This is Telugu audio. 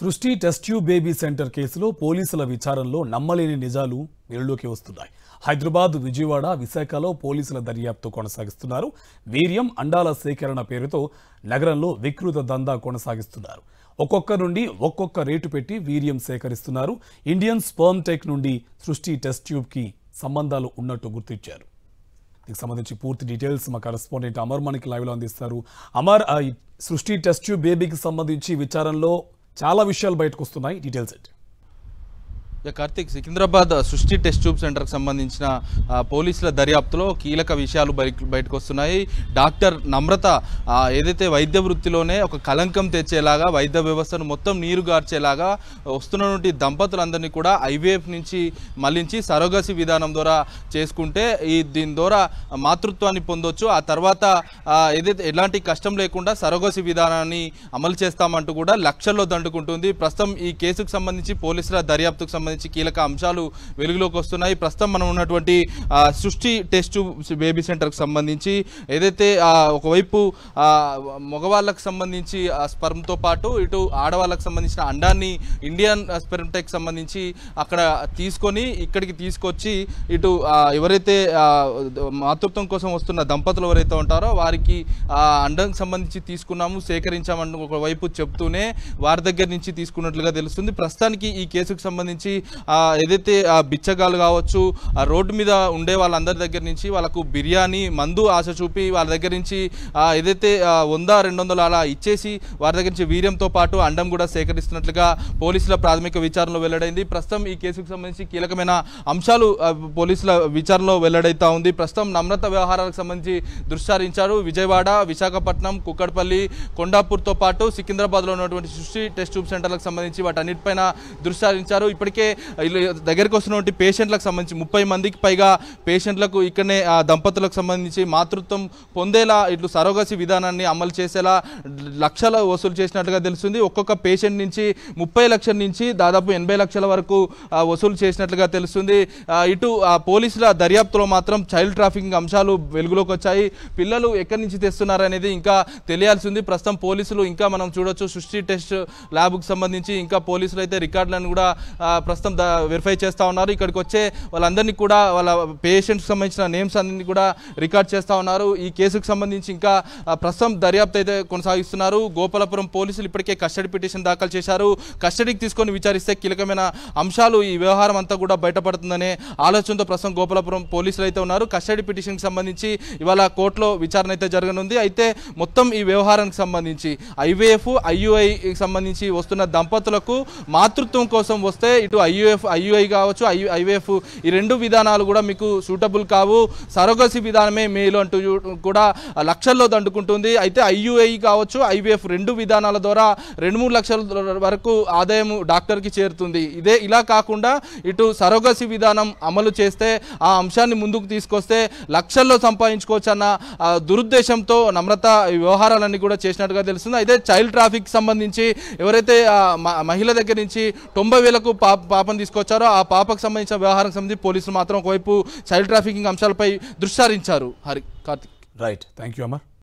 సృష్టి టెస్ట్ ట్యూబ్ బేబీ సెంటర్ కేసులో పోలీసుల విచారణలో నమ్మలేని నిజాలు వెలుగులోకి వస్తున్నాయి. హైదరాబాద్, విజయవాడ, విశాఖలో పోలీసుల దర్యాప్తు కొనసాగిస్తున్నారు. వీర్యం, అండాల సేకరణ పేరుతో నగరంలో వికృత దందా కొనసాగిస్తున్నారు. ఒక్కొక్క నుండి ఒక్కొక్క రేటు పెట్టి వీర్యం సేకరిస్తున్నారు. ఇండియన్ స్పర్మ్ టెక్ నుండి సృష్టి టెస్ట్ ట్యూబ్ కి సంబంధాలు ఉన్నట్టు గుర్తించారు. దీనికి సంబంధించి పూర్తి డీటెయిల్స్ మా కరెస్పాండెంట్ అమర్ మనకి లైవ్ లో అందిస్తారు. అమర్, సృష్టి టెస్ట్ ట్యూబ్ బేబీకి సంబంధించి విచారణలో చాలా విషయాలు బయటకు వస్తున్నాయి. డీటెయిల్స్ ఏంటి? కార్తిక్, సికింద్రాబాద్ సృష్టి టెస్ట్ ట్యూబ్ సెంటర్కి సంబంధించిన పోలీసుల దర్యాప్తులో కీలక విషయాలు బయటకు వస్తున్నాయి. డాక్టర్ నమ్రత ఏదైతే వైద్య వృత్తిలోనే ఒక కలంకం తెచ్చేలాగా, వైద్య వ్యవస్థను మొత్తం నీరుగార్చేలాగా వస్తున్నటువంటి దంపతులందరినీ కూడా ఐవీఎఫ్ నుంచి మళ్లించి సరోగసి విధానం ద్వారా చేసుకుంటే దీని ద్వారా మాతృత్వాన్ని పొందొచ్చు. ఆ తర్వాత ఏదైతే ఎలాంటి కష్టం లేకుండా సరోగసి విధానాన్ని అమలు చేస్తామంటూ కూడా లక్షల్లో దండుకుంటుంది. ప్రస్తుతం ఈ కేసుకు సంబంధించి పోలీసుల దర్యాప్తుకు సంబంధించి కీలక అంశాలు వెలుగులోకి వస్తున్నాయి. ప్రస్తుతం మనం ఉన్నటువంటి సృష్టి టెస్ట్ బేబీ సెంటర్కి సంబంధించి ఏదైతే ఒకవైపు మగవాళ్ళకు సంబంధించి స్పర్మ్తో పాటు ఇటు ఆడవాళ్ళకు సంబంధించిన అండాన్ని ఇండియన్ స్పెర్మ్ టెక్ సంబంధించి అక్కడ తీసుకొని ఇక్కడికి తీసుకొచ్చి ఇటు ఎవరైతే మాతృత్వం కోసం వస్తున్న దంపతులు ఎవరైతే ఉంటారో వారికి అండానికి సంబంధించి తీసుకున్నాము, సేకరించామని ఒకవైపు చెప్తూనే వారి దగ్గర నుంచి తీసుకున్నట్లుగా తెలుస్తుంది. ప్రస్తుతానికి ఈ కేసుకు సంబంధించి ఏదైతే బిచ్చగాళ్ళు కావచ్చు, రోడ్డు మీద ఉండే వాళ్ళందరి దగ్గర నుంచి వాళ్ళకు బిర్యానీ, మందు ఆశ చూపి వాళ్ళ దగ్గర నుంచి ఏదైతే 100-200 అలా ఇచ్చేసి వారి దగ్గర నుంచి వీర్యంతో పాటు అండం కూడా సేకరిస్తున్నట్లుగా పోలీసుల ప్రాథమిక విచారణలో వెల్లడైంది. ప్రస్తుతం ఈ కేసుకు సంబంధించి కీలకమైన అంశాలు పోలీసుల విచారణలో వెల్లడైతా ఉంది. ప్రస్తుతం నమ్రత వ్యవహారాలకు సంబంధించి దృష్టిసారించారు. విజయవాడ, విశాఖపట్నం, కుక్కడపల్లి, కొండాపూర్తో పాటు సికింద్రాబాద్లో ఉన్నటువంటి సృష్టి టెస్ట్ ట్యూబ్ సెంటర్లకు సంబంధించి వాటన్నిటిపైన దృష్టిసారించారు. ఇప్పటికే దగ్గరికి వస్తున్నటువంటి పేషెంట్లకు సంబంధించి 30 మందికి పైగా పేషెంట్లకు ఇక్కడనే దంపతులకు సంబంధించి మాతృత్వం పొందేలా ఇట్లు సరోగసి విధానాన్ని అమలు చేసేలా లక్షల వసూలు చేసినట్లుగా తెలుస్తుంది. ఒక్కొక్క పేషెంట్ నుంచి 30 లక్షల నుంచి దాదాపు 80 లక్షల వరకు వసూలు చేసినట్లుగా తెలుస్తుంది. ఇటు పోలీసుల దర్యాప్తులో మాత్రం చైల్డ్ ట్రాఫికింగ్ అంశాలు వెలుగులోకి వచ్చాయి. పిల్లలు ఎక్కడి నుంచి తెస్తున్నారనేది ఇంకా తెలియాల్సి ఉంది. ప్రస్తుతం పోలీసులు ఇంకా మనం చూడొచ్చు సృష్టి టెస్ట్ ల్యాబ్కు సంబంధించి ఇంకా పోలీసులు అయితే రికార్డులను కూడా ప్రస్తుతం వెరిఫై చేస్తూ ఉన్నారు. ఇక్కడికి వచ్చే వాళ్ళందరినీ కూడా వాళ్ళ పేషెంట్కి సంబంధించిన నేమ్స్ అన్ని కూడా రికార్డ్ చేస్తూ ఉన్నారు. ఈ కేసుకు సంబంధించి ఇంకా ప్రస్తుతం దర్యాప్తు అయితే కొనసాగిస్తున్నారు. గోపాలపురం పోలీసులు ఇప్పటికే కస్టడీ పిటిషన్ దాఖలు చేశారు. కస్టడీకి తీసుకొని విచారిస్తే కీలకమైన అంశాలు ఈ వ్యవహారం అంతా కూడా బయటపడుతుందనే ఆలోచనతో ప్రస్తుతం గోపాలపురం పోలీసులు అయితే ఉన్నారు. కస్టడీ పిటిషన్కి సంబంధించి ఇవాళ కోర్టులో విచారణ అయితే జరగనుంది. అయితే మొత్తం ఈ వ్యవహారానికి సంబంధించి ఐవీఎఫ్, ఐయుఐకి సంబంధించి వస్తున్న దంపతులకు మాతృత్వం కోసం వస్తే ఇటు ఐయుఐ కావచ్చు, ఐవీఎఫ్ ఈ రెండు విధానాలు కూడా మీకు సూటబుల్ కావు, సరోగసి విధానమే మేలు అంటూ కూడా లక్షల్లో దండుకుంటుంది. అయితే ఐయుఐ కావచ్చు, ఐవీఎఫ్ రెండు విధానాల ద్వారా 2-3 లక్షల వరకు ఆదాయం డాక్టర్కి చేరుతుంది. ఇలా కాకుండా ఇటు సరోగసి విధానం అమలు చేస్తే ఆ అంశాన్ని ముందుకు తీసుకొస్తే లక్షల్లో సంపాదించుకోవచ్చు అన్న దురుద్దేశంతో నమ్రత ఈ వ్యవహారాలన్నీ కూడా చేసినట్టుగా తెలుస్తుంది. అయితే చైల్డ్ ట్రాఫిక్ సంబంధించి ఎవరైతే మహిళ దగ్గర నుంచి 90,000కు పాపను తీసుకొచ్చారో ఆ పాపకు సంబంధించిన వ్యవహారం సంబంధించి పోలీసులు మాత్రం ఒకవైపు చైల్డ్ ట్రాఫికింగ్ అంశాలపై దృష్టి సారించారు. Karthik. Right, thank you Amar.